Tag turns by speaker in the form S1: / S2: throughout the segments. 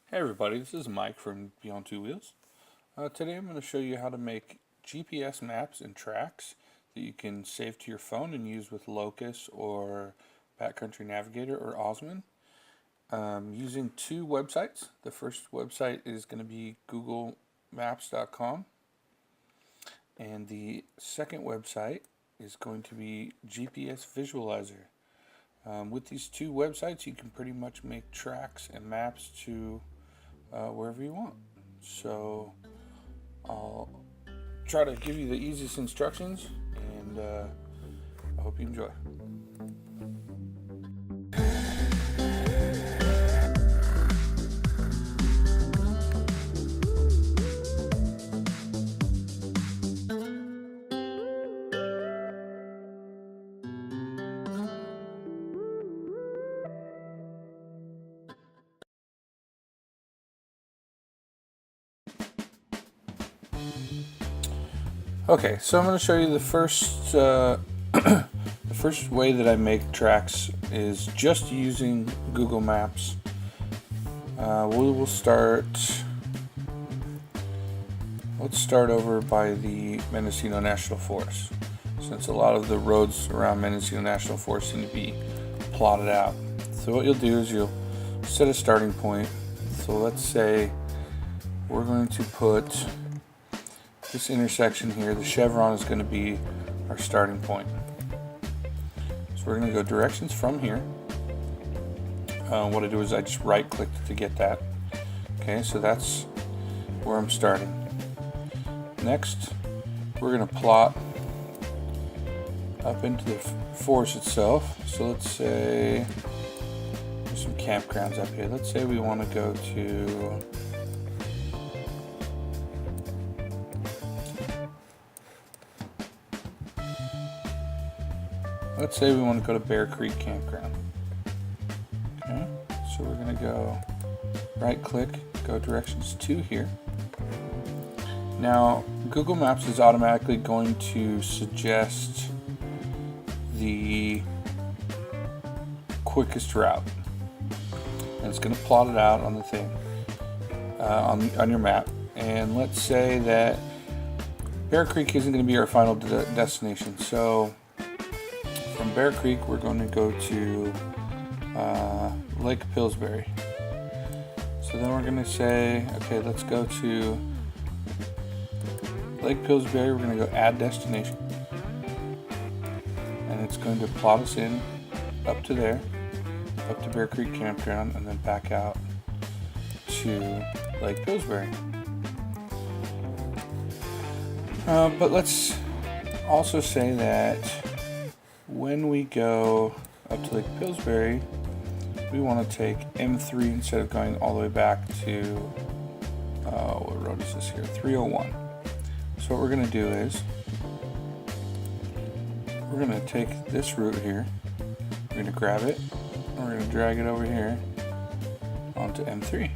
S1: Hey everybody, this is Mike from Beyond Two Wheels. Today I'm going to show you how to make GPS maps and tracks that you can save to your phone and use with Locus or Backcountry Navigator or Osman using two websites. The first website is going to be googlemaps.com and the second website is going to be GPS Visualizer. With these two websites you can pretty much make tracks and maps to wherever you want. So I'll try to give you the easiest instructions, and I hope you enjoy. Okay, so I'm going to show you the first the first way that I make tracks is just using Google Maps. We'll start. Let's start over by the Mendocino National Forest, since a lot of the roads around Mendocino National Forest seem to be plotted out. So what you'll do is you'll set a starting point. So let's say we're going to put this intersection here. The chevron is going to be our starting point. So we're going to go directions from here. What I do is I just right click to get that. Okay, so that's where I'm starting. Next, we're going to plot up into the forest itself. So let's say there's some campgrounds up here. Let's say we want to go to Bear Creek Campground. Okay, so we're going to go right click, go directions to here. Now, Google Maps is automatically going to suggest the quickest route, and it's going to plot it out on the thing, on your map. And let's say that Bear Creek isn't going to be our final destination, so from Bear Creek we're going to go to Lake Pillsbury. So then we're going to say, okay, let's go to Lake Pillsbury. We're going to go add destination, and it's going to plot us in up to there, up to Bear Creek Campground, and then back out to Lake Pillsbury. But let's also say that when we go up to Lake Pillsbury, we want to take M3 instead of going all the way back to, what road is this here? 301. So what we're going to do is, we're going to take this route here, we're going to grab it, and we're going to drag it over here onto M3.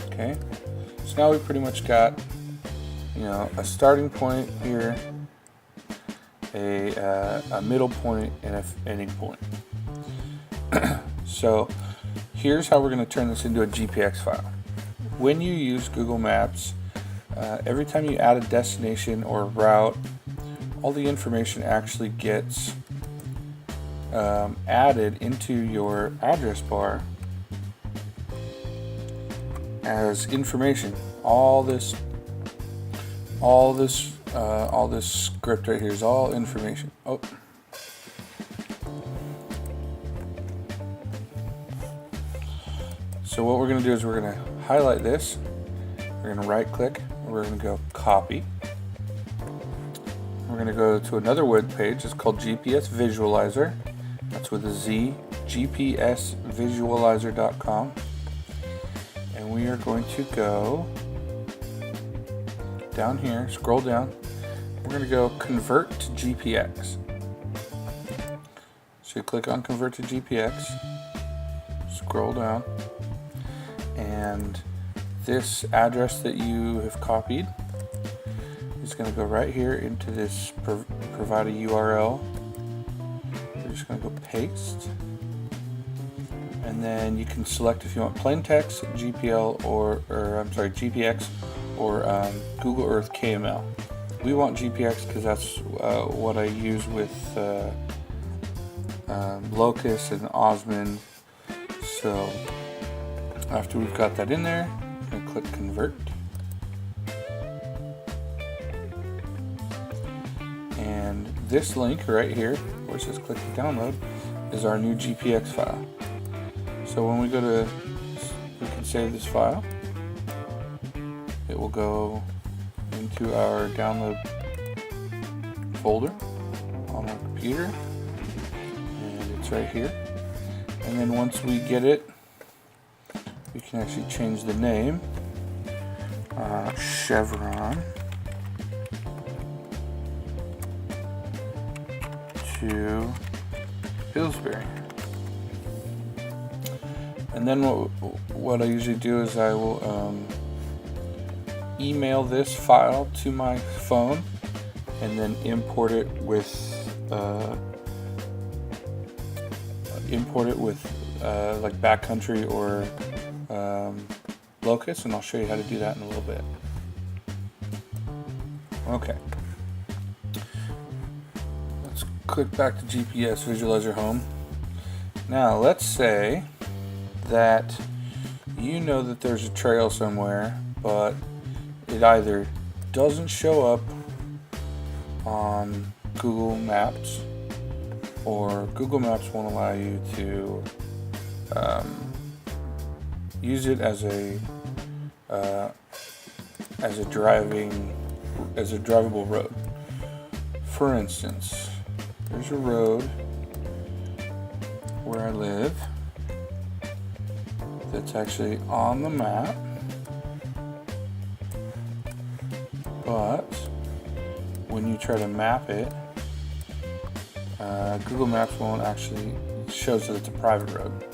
S1: Okay, so now we pretty much got, a starting point here, a middle point, and an ending point. So here's how we're going to turn this into a Gpx file. When you use Google Maps, every time you add a destination or a route, all the information actually gets added into your address bar as information. All this script right here is all information. Oh. So what we're going to do is we're going to highlight this. We're going to right click. We're going to go copy. We're going to go to another web page. It's called GPS Visualizer. That's with a Z. gpsvisualizer.com. And we are going to go down here, scroll down. We're going to go convert to GPX. So you click on convert to GPX, scroll down, and this address that you have copied is going to go right here into this provide a URL. We're just going to go paste. and then you can select if you want plain text, GPL, or I'm sorry, GPX, or Google Earth KML. We want GPX because that's what I use with Locus and Osmond. So after we've got that in there, I'm going to click Convert. And this link right here, where it says click to download, is our new Gpx file. So when we go to, we can save this file. It will go into our download folder on our computer, and it's right here. And then once we get it, we can actually change the name, Chevron, to Pillsbury. And then what I usually do is I will email this file to my phone and then import it with like Backcountry or Locus, and I'll show you how to do that in a little bit. Okay, let's click back to GPS Visualizer Home. Now let's say that you know that there's a trail somewhere, but it either doesn't show up on Google Maps, or Google Maps won't allow you to use it as a drivable road. For instance, there's a road where I live that's actually on the map, but when you try to map it, Google Maps won't actually, it shows that it's a private road.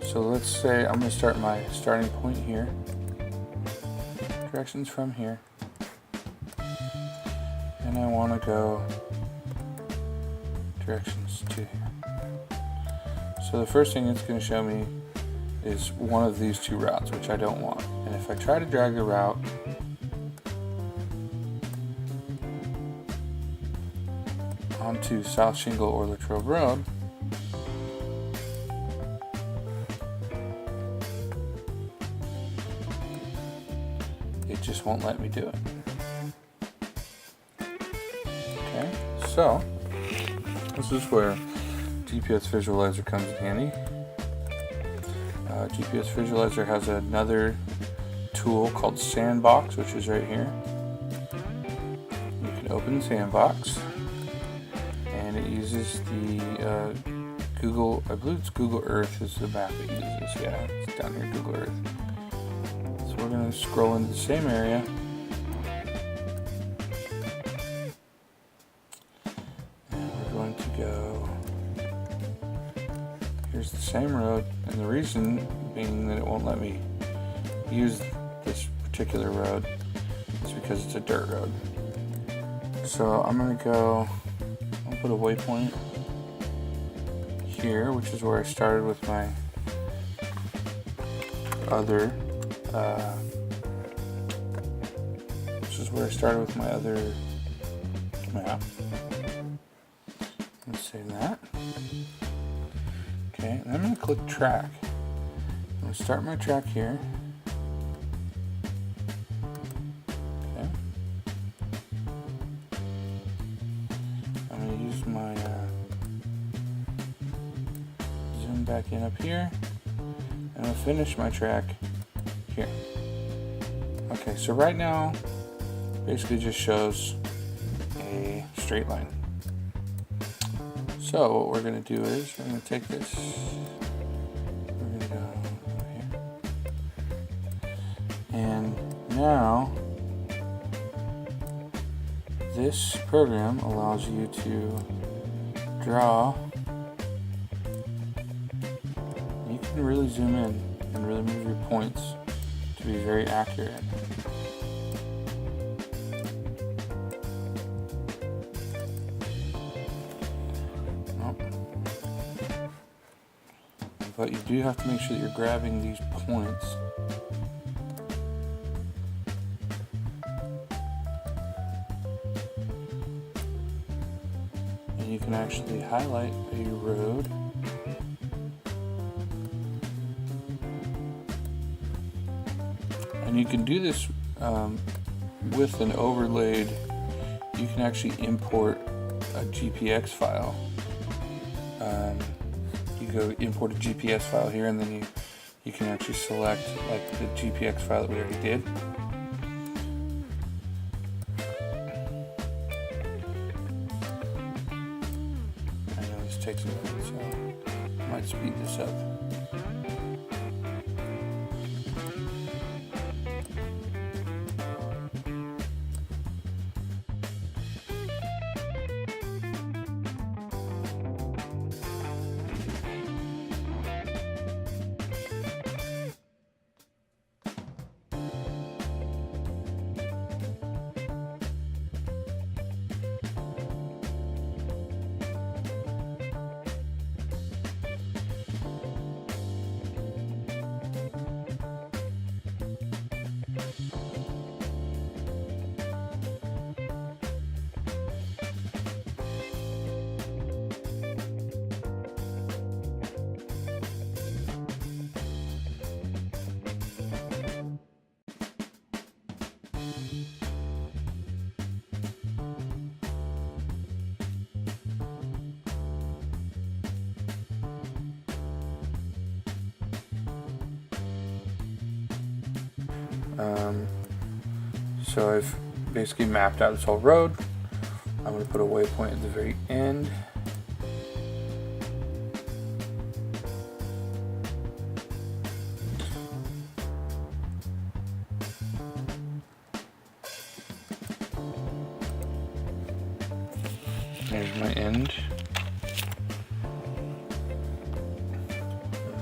S1: So let's say I'm going to start my starting point here, directions from here, and I want to go directions to here. So the first thing it's going to show me is one of these two routes, which I don't want. And if I try to drag the route onto South Shingle or Latrobe Road, it just won't let me do it. Okay, so this is where GPS Visualizer comes in handy. GPS Visualizer has another tool called Sandbox, which is right here. You can open Sandbox, and it uses the Google, I believe it's Google Earth is the map it uses. Yeah, it's down here, Google Earth. So we're going to scroll into the same area. And we're going to go, here's the same road, and the reason being that it won't let me use this particular road is because it's a dirt road. So I'm going to go, I'll put a waypoint here, which is where I started with my other map. Let's save that. Okay, and I'm going to click track. I'm going to start my track here. Okay. I'm going to use my zoom back in up here, and I'll finish my track here. Okay, so right now basically just shows a straight line. So what we're going to do is we're going to take this, we're going to go over here, and now this program allows you to draw. You can really zoom in and really move your points to be very accurate. but you do have to make sure that you're grabbing these points. And you can actually highlight a road. And you can do this with an overlaid. You can actually import a Gpx file. You go import a GPS file here, and then you can actually select like the Gpx file that we already did. I know this takes a minute, so I might speed this up. So I've basically mapped out this whole road. I'm going to put a waypoint at the very end. There's my end.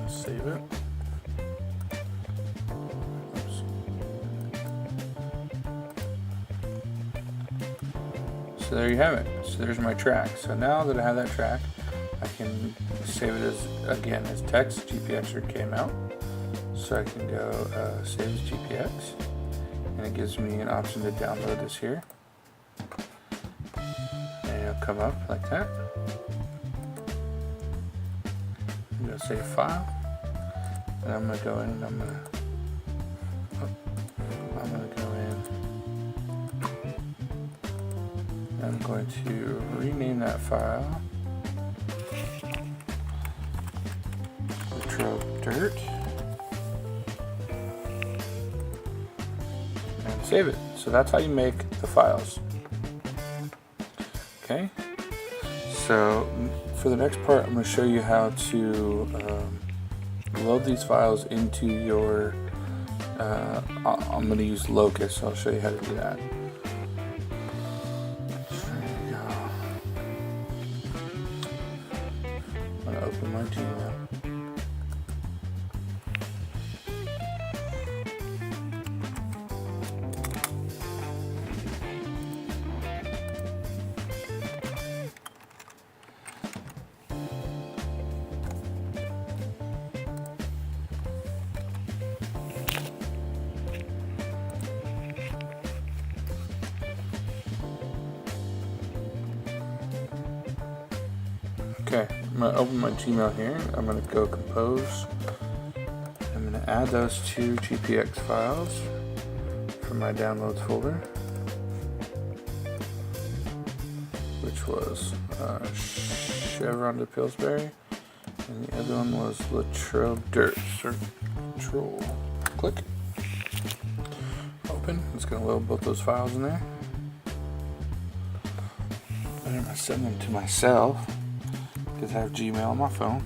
S1: Save it. So there you have it. So there's my track. So now that I have that track, I can save it as text. Gpx came out. So I can go save as Gpx, and it gives me an option to download this here. And it'll come up like that. I'm gonna save file, and I'm gonna go in and I'm gonna go in. I'm going to rename that file Latrobe Dirt and save it. So that's how you make the files. Okay, so for the next part I'm going to show you how to load these files into your I'm going to use Locus, so I'll show you how to do that. Open my Gmail. Okay, I'm going to open my Gmail here. I'm going to go compose. I'm going to add those two Gpx files from my downloads folder, which was Chevron de Pillsbury, and the other one was Latrobe Dirt. Control click. Open. It's going to load both those files in there. I'm going to send them to myself, because I have Gmail on my phone.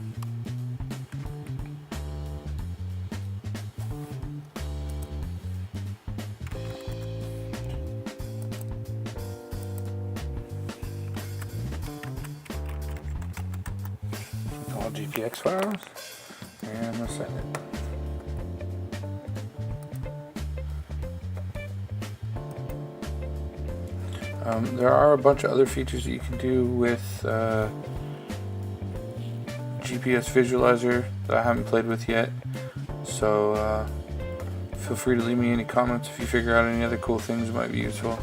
S1: All Gpx files, and I'll send it. There are a bunch of other features that you can do with GPS visualizer that I haven't played with yet. So feel free to leave me any comments if you figure out any other cool things that might be useful.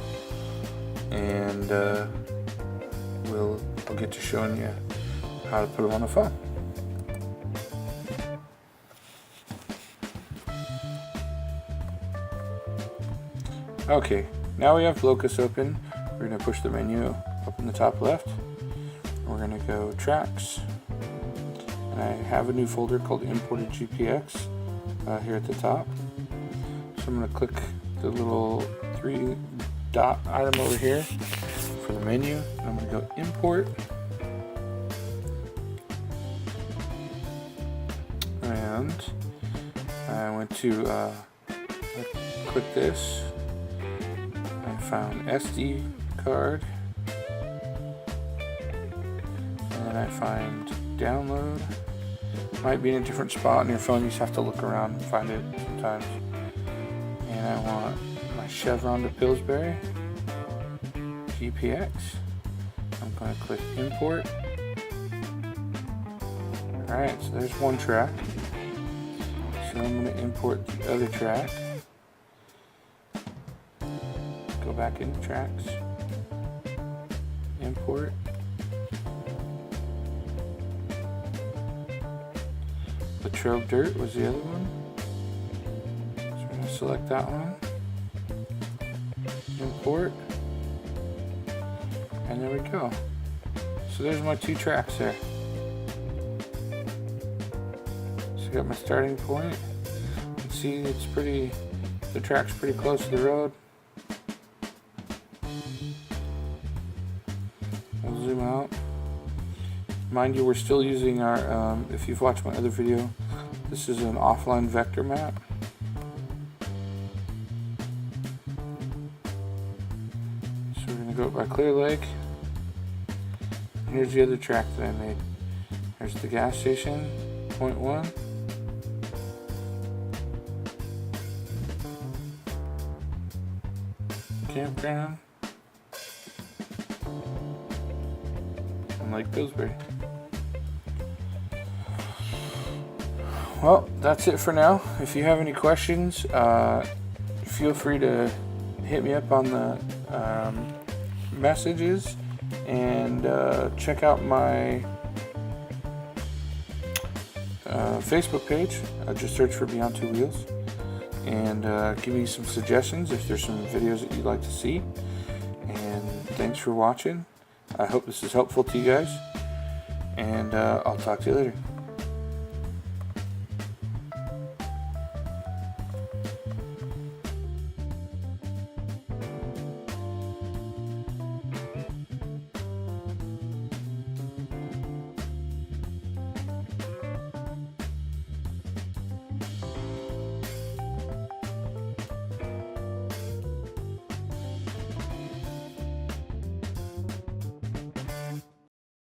S1: And I'll get to showing you how to put them on the phone. Okay, now we have Locus open. We're going to push the menu up in the top left. We're going to go Tracks. And I have a new folder called Imported GPX here at the top. So I'm going to click the little 3-dot item over here for the menu. And I'm going to go Import. And I went to click this. I found SD card, and then I find download. Might be in a different spot on your phone. You just have to look around and find it sometimes. And I want my Chevron to Pillsbury GPX. I'm going to click import. Alright, so there's one track. So I'm going to import the other track. Go back into Tracks, import, Latrobe Dirt was the other one, so we're going to select that one, import, and there we go. So there's my 2 tracks there. So I got my starting point. You can see the track's pretty close to the road. I'll zoom out. Mind you, we're still using our, if you've watched my other video, this is an offline vector map. So we're going to go up by Clear Lake. Here's the other track that I made. There's the gas station, point 1. Campground. Lake Pillsbury. Well, that's it for now. If you have any questions, feel free to hit me up on the messages, and check out my Facebook page. Just search for Beyond Two Wheels, and give me some suggestions if there's some videos that you'd like to see. And thanks for watching. I hope this is helpful to you guys, and I'll talk to you later.